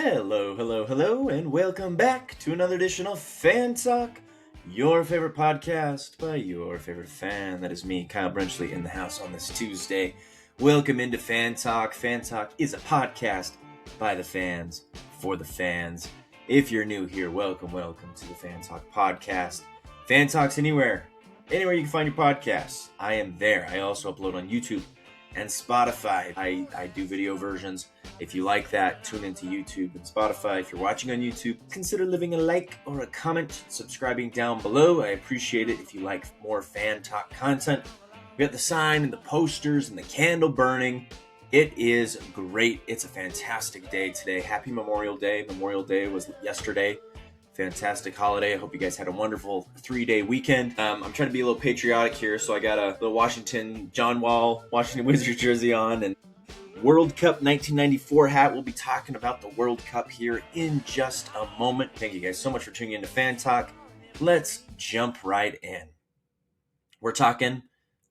Hello, hello, hello, and welcome back to another edition of Fan Talk, your favorite podcast by your favorite fan. That is me, Kyle Brenchley, in the house on this Tuesday. Welcome into Fan Talk. Fan Talk is a podcast by the fans, for the fans. If you're new here, welcome to the Fan Talk podcast. Fan Talk's anywhere you can find your podcasts. I am there. I also upload on YouTube and Spotify. I do video versions. If you like that, tune into YouTube and Spotify. If you're watching on YouTube, consider leaving a like or a comment, subscribing down below. I appreciate it if you like more Fan Talk content. We got the sign and the posters and the candle burning. It is great. It's a fantastic day today. Happy Memorial Day. Memorial Day was yesterday. Fantastic holiday. I hope you guys had a wonderful 3-day weekend. I'm trying to be a little patriotic here, so I got a little John Wall, Washington Wizards jersey on, and World Cup 1994 hat. We'll be talking about the World Cup here in just a moment. Thank you guys so much for tuning in to Fan Talk. Let's jump right in. We're talking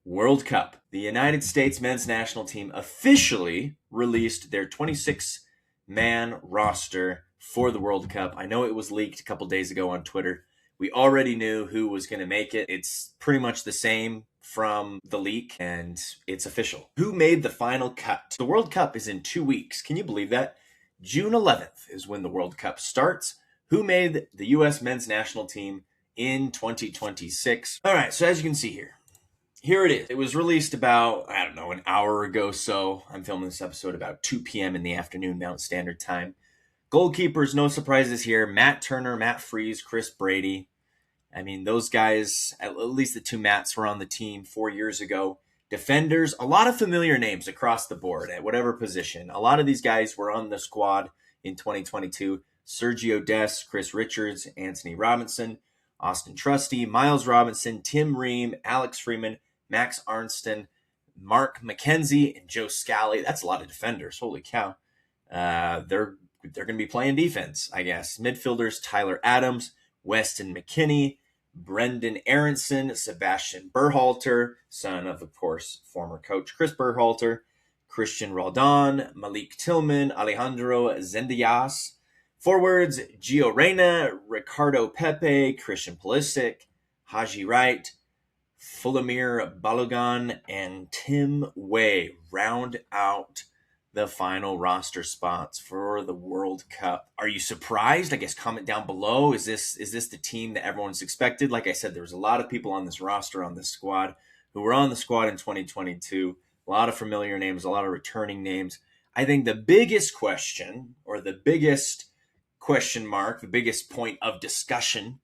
World Cup. The United States men's national team officially released their 26-man roster for the World Cup. I know it was leaked a couple days ago on Twitter. We already knew who was going to make it. It's pretty much the same from the leak, and it's official. Who made the final cut? The World Cup is in 2 weeks. Can you believe that? June 11th is when the World Cup starts. Who made the U.S. men's national team in 2026? All right, so as you can see here it is. It was released about, an hour ago so. I'm filming this episode about 2 p.m. in the afternoon, Mountain Standard Time. Goalkeepers, no surprises here. Matt Turner, Matt Freese, Chris Brady. I mean, those guys, at least the two Matts were on the team 4 years ago. Defenders, a lot of familiar names across the board at whatever position. A lot of these guys were on the squad in 2022. Sergio Dest, Chris Richards, Anthony Robinson, Austin Trusty, Miles Robinson, Tim Ream, Alex Freeman, Max Arnston, Mark McKenzie, and Joe Scally. That's a lot of defenders. Holy cow. They're going to be playing defense, I guess. Midfielders, Tyler Adams, Weston McKinney, Brendan Aronson, Sebastian Berhalter, son of course, former coach Chris Berhalter, Christian Roldan, Malik Tillman, Alejandro Zendias. Forwards, Gio Reyna, Ricardo Pepe, Christian Pulisic, Haji Wright, Fulamir Balogun, and Tim Way round out the final roster spots for the World Cup. Are you surprised? I guess comment down below. Is this the team that everyone's expected? Like I said, there was a lot of people on this roster, on this squad, who were on the squad in 2022. A lot of familiar names, a lot of returning names. I think the biggest question, or the biggest question mark, the biggest point of discussion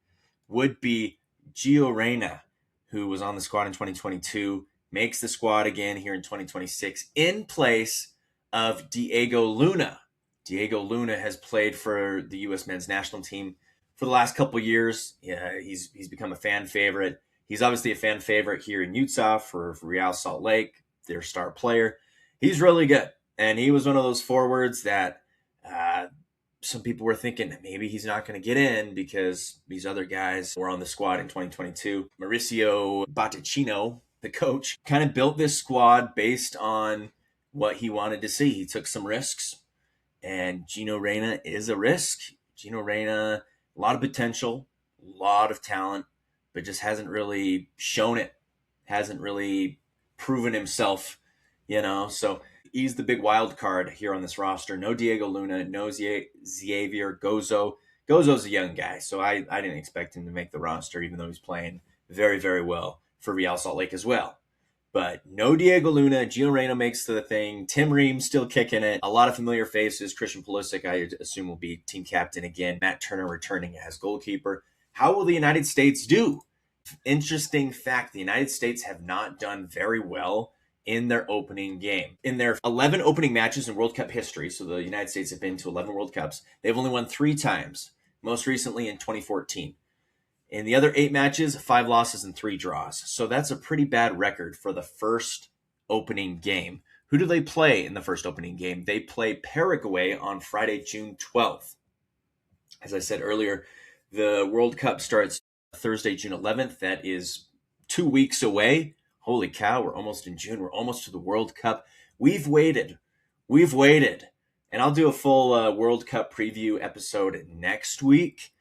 would be Gio Reyna, who was on the squad in 2022, makes the squad again here in 2026 in place of Diego Luna. Diego Luna has played for the U.S. men's national team for the last couple years. Yeah, he's become a fan favorite. He's obviously a fan favorite here in Utah for Real Salt Lake, their star player. He's really good, and he was one of those forwards that some people were thinking that maybe he's not going to get in because these other guys were on the squad in 2022. Mauricio Pochettino, the coach, kind of built this squad based on what he wanted to see. He took some risks, and Gio Reyna is a risk. Gio Reyna, a lot of potential, a lot of talent, but just hasn't really shown it, hasn't really proven himself, so he's the big wild card here on this roster. No Diego Luna, no Xavier Gozo. Gozo's a young guy, so I didn't expect him to make the roster, even though he's playing very, very well for Real Salt Lake as well. But no Diego Luna. Gio Reyna makes the thing. Tim Ream still kicking it. A lot of familiar faces. Christian Pulisic, I assume, will be team captain again. Matt Turner returning as goalkeeper. How will the United States do? Interesting fact, the United States have not done very well in their opening game. In their 11 opening matches in World Cup history, so the United States have been to 11 World Cups, they've only won 3 times, most recently in 2014. In the other 8 matches, 5 losses and 3 draws. So that's a pretty bad record for the first opening game. Who do they play in the first opening game? They play Paraguay on Friday, June 12th. As I said earlier, the World Cup starts Thursday, June 11th. That is 2 weeks away. Holy cow, we're almost in June. We're almost to the World Cup. We've waited. And I'll do a full World Cup preview episode next week.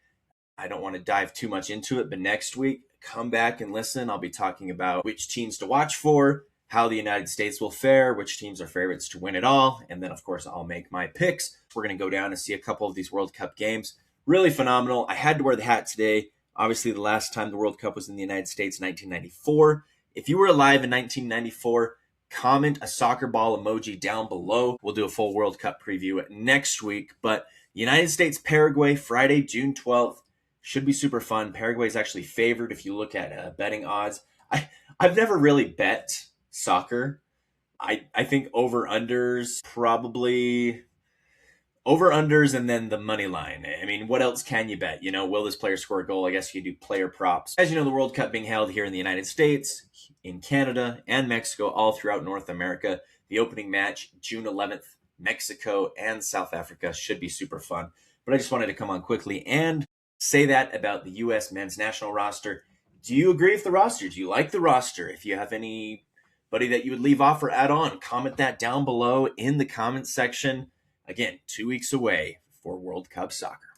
I don't want to dive too much into it, but next week, come back and listen. I'll be talking about which teams to watch for, how the United States will fare, which teams are favorites to win it all. And then, of course, I'll make my picks. We're going to go down and see a couple of these World Cup games. Really phenomenal. I had to wear the hat today. Obviously, the last time the World Cup was in the United States, 1994. If you were alive in 1994, comment a soccer ball emoji down below. We'll do a full World Cup preview next week. But United States, Paraguay, Friday, June 12th. Should be super fun. Paraguay is actually favored if you look at betting odds. I've never really bet soccer. I think over-unders, probably over-unders and then the money line. I mean, what else can you bet? Will this player score a goal? I guess you do player props. As you know, the World Cup being held here in the United States, in Canada, and Mexico, all throughout North America. The opening match, June 11th, Mexico and South Africa, should be super fun. But I just wanted to come on quickly and say that about the U.S. men's national roster. Do you agree with the roster? Do you like the roster? If you have anybody that you would leave off or add on, comment that down below in the comments section. Again, 2 weeks away for World Cup soccer.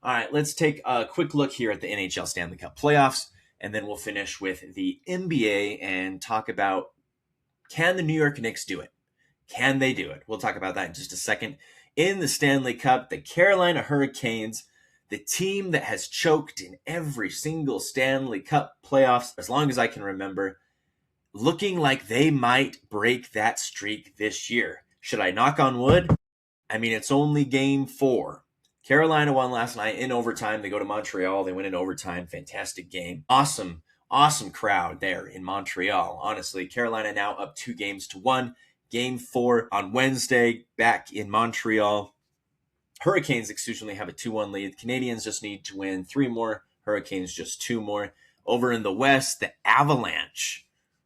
All right, let's take a quick look here at the NHL Stanley Cup playoffs, and then we'll finish with the NBA and talk about, can the New York Knicks do it? Can they do it? We'll talk about that in just a second. In the Stanley Cup, the Carolina Hurricanes, the team that has choked in every single Stanley Cup playoffs, as long as I can remember, looking like they might break that streak this year. Should I knock on wood? I mean, it's only game 4. Carolina won last night in overtime. They go to Montreal. They win in overtime. Fantastic game. Awesome crowd there in Montreal. Honestly, Carolina now up 2-1. Game 4 on Wednesday, back in Montreal. Hurricanes exclusively have a 2-1 lead. Canadians just need to win 3 more. Hurricanes just 2 more. Over in the West, the Avalanche.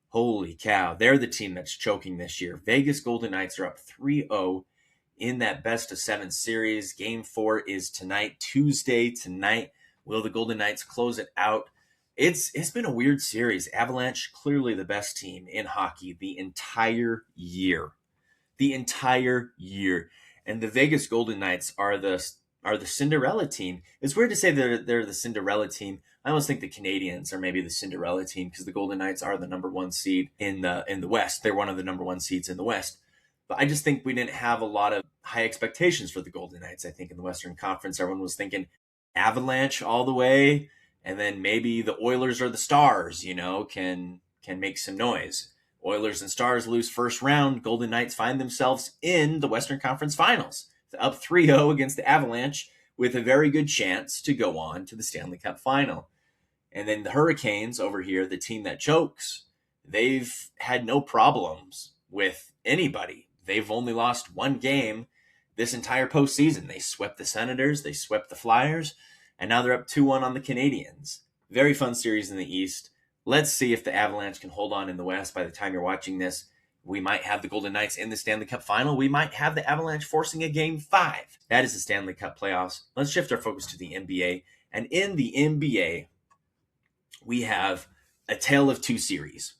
Holy cow. They're the team that's choking this year. Vegas Golden Knights are up 3-0 in that best-of-7 series. Game 4 is tonight, Tuesday tonight. Will the Golden Knights close it out? It's been a weird series. Avalanche, clearly the best team in hockey the entire year. And the Vegas Golden Knights are the Cinderella team. It's weird to say they're the Cinderella team. I almost think the Canadians are maybe the Cinderella team because the Golden Knights are the number 1 seed in the West. They're one of the number 1 seeds in the West. But I just think we didn't have a lot of high expectations for the Golden Knights. I think in the Western Conference, everyone was thinking Avalanche all the way, and then maybe the Oilers or the Stars, can make some noise. Oilers and Stars lose first round. Golden Knights find themselves in the Western Conference Finals. They're up 3-0 against the Avalanche with a very good chance to go on to the Stanley Cup Final. And then the Hurricanes over here, the team that chokes, they've had no problems with anybody. They've only lost 1 game this entire postseason. They swept the Senators, they swept the Flyers, and now they're up 2-1 on the Canadiens. Very fun series in the East. Let's see if the Avalanche can hold on in the West. By the time you're watching this, we might have the Golden Knights in the Stanley Cup Final. We might have the Avalanche forcing a Game 5. That is the Stanley Cup playoffs. Let's shift our focus to the NBA. And in the NBA, we have a tale of 2 series.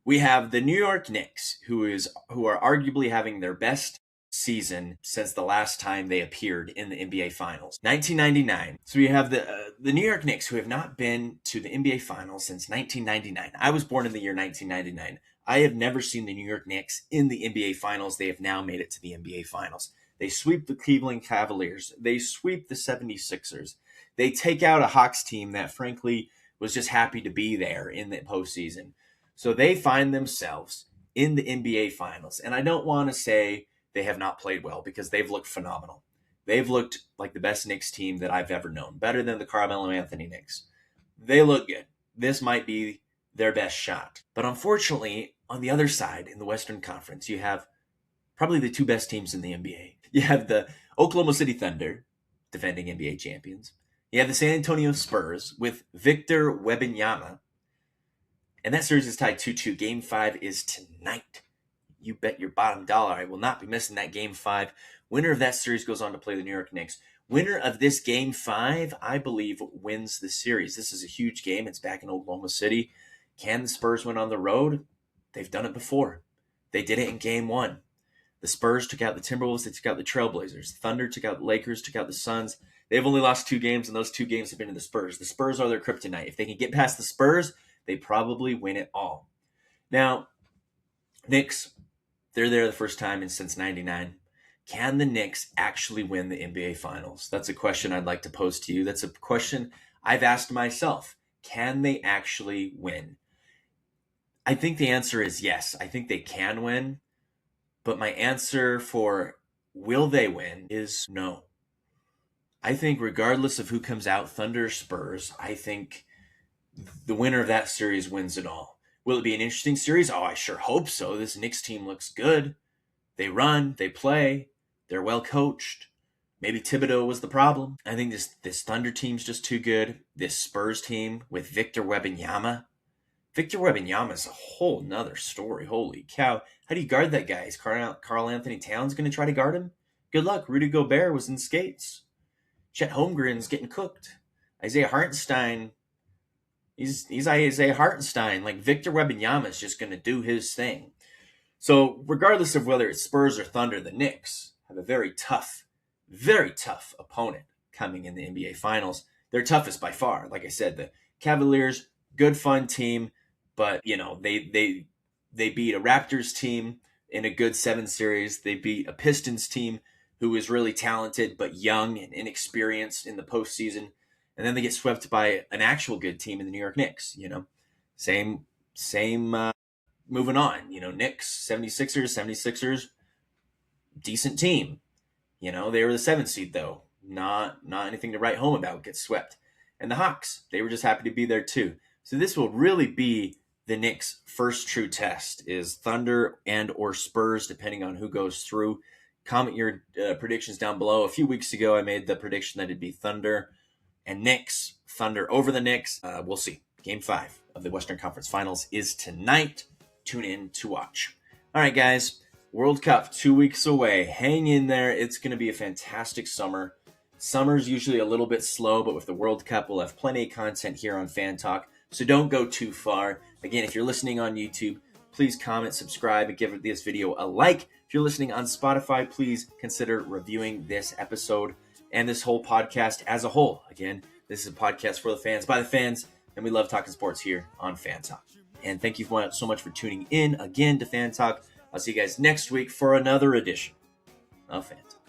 We have the New York Knicks, who are arguably having their best season since the last time they appeared in the NBA Finals, 1999. So we have the New York Knicks, who have not been to the NBA Finals since 1999. I was born in the year 1999. I have never seen the New York Knicks in the NBA Finals. They have now made it to the NBA Finals. They sweep the Cleveland Cavaliers. They sweep the 76ers. They take out a Hawks team that, frankly, was just happy to be there in the postseason. So they find themselves in the NBA Finals. And I don't want to say they have not played well because they've looked phenomenal. They've looked like the best Knicks team that I've ever known, better than the Carmelo Anthony Knicks. They look good. This might be their best shot. But unfortunately, on the other side, in the Western Conference, you have probably the 2 best teams in the NBA. You have the Oklahoma City Thunder, defending NBA champions. You have the San Antonio Spurs with Victor Wembanyama. And that series is tied 2-2. Game 5 is tonight. You bet your bottom dollar I will not be missing that Game 5. Winner of that series goes on to play the New York Knicks. Winner of this Game 5, I believe, wins the series. This is a huge game. It's back in Oklahoma City. Can the Spurs win on the road? They've done it before. They did it in Game 1. The Spurs took out the Timberwolves. They took out the Trailblazers. Thunder took out the Lakers, took out the Suns. They've only lost 2 games, and those 2 games have been to the Spurs. The Spurs are their kryptonite. If they can get past the Spurs, they probably win it all. Now, Knicks, they're there the first time since 99. Can the Knicks actually win the NBA Finals? That's a question I'd like to pose to you. That's a question I've asked myself. Can they actually win? I think the answer is yes. I think they can win. But my answer for will they win is no. I think regardless of who comes out, Thunder, Spurs, I think the winner of that series wins it all. Will it be an interesting series? Oh, I sure hope so. This Knicks team looks good. They run, they play, they're well coached. Maybe Thibodeau was the problem. I think this Thunder team's just too good. This Spurs team with Victor Wembanyama. Victor Wembanyama is a whole nother story. Holy cow. How do you guard that guy? Is Karl Anthony Towns going to try to guard him? Good luck. Rudy Gobert was in skates. Chet Holmgren's getting cooked. Isaiah Hartenstein, he's Isaiah Hartenstein. Like, Victor Wembanyama is just going to do his thing. So regardless of whether it's Spurs or Thunder, the Knicks have a very tough opponent coming in the NBA Finals. They're toughest by far. Like I said, the Cavaliers, good fun team, but they beat a Raptors team in a good 7 series. They beat a Pistons team who is really talented but young and inexperienced in the postseason. And then they get swept by an actual good team in the New York Knicks. Same moving on. Knicks, 76ers, decent team. They were the 7th seed though. Not anything to write home about, get swept. And the Hawks, they were just happy to be there too. So this will really be the Knicks' first true test, is Thunder and or Spurs, depending on who goes through. Comment your predictions down below. A few weeks ago, I made the prediction that it'd be Thunder and Knicks. Thunder over the Knicks. We'll see. Game 5 of the Western Conference Finals is tonight. Tune in to watch. All right, guys. World Cup 2 weeks away. Hang in there. It's going to be a fantastic summer. Summer's usually a little bit slow, but with the World Cup, we'll have plenty of content here on Fan Talk. So don't go too far. Again, if you're listening on YouTube, please comment, subscribe, and give this video a like. If you're listening on Spotify, please consider reviewing this episode and this whole podcast as a whole. Again, this is a podcast for the fans, by the fans, and we love talking sports here on Fan Talk. And thank you so much for tuning in again to Fan Talk. I'll see you guys next week for another edition of Fan Talk.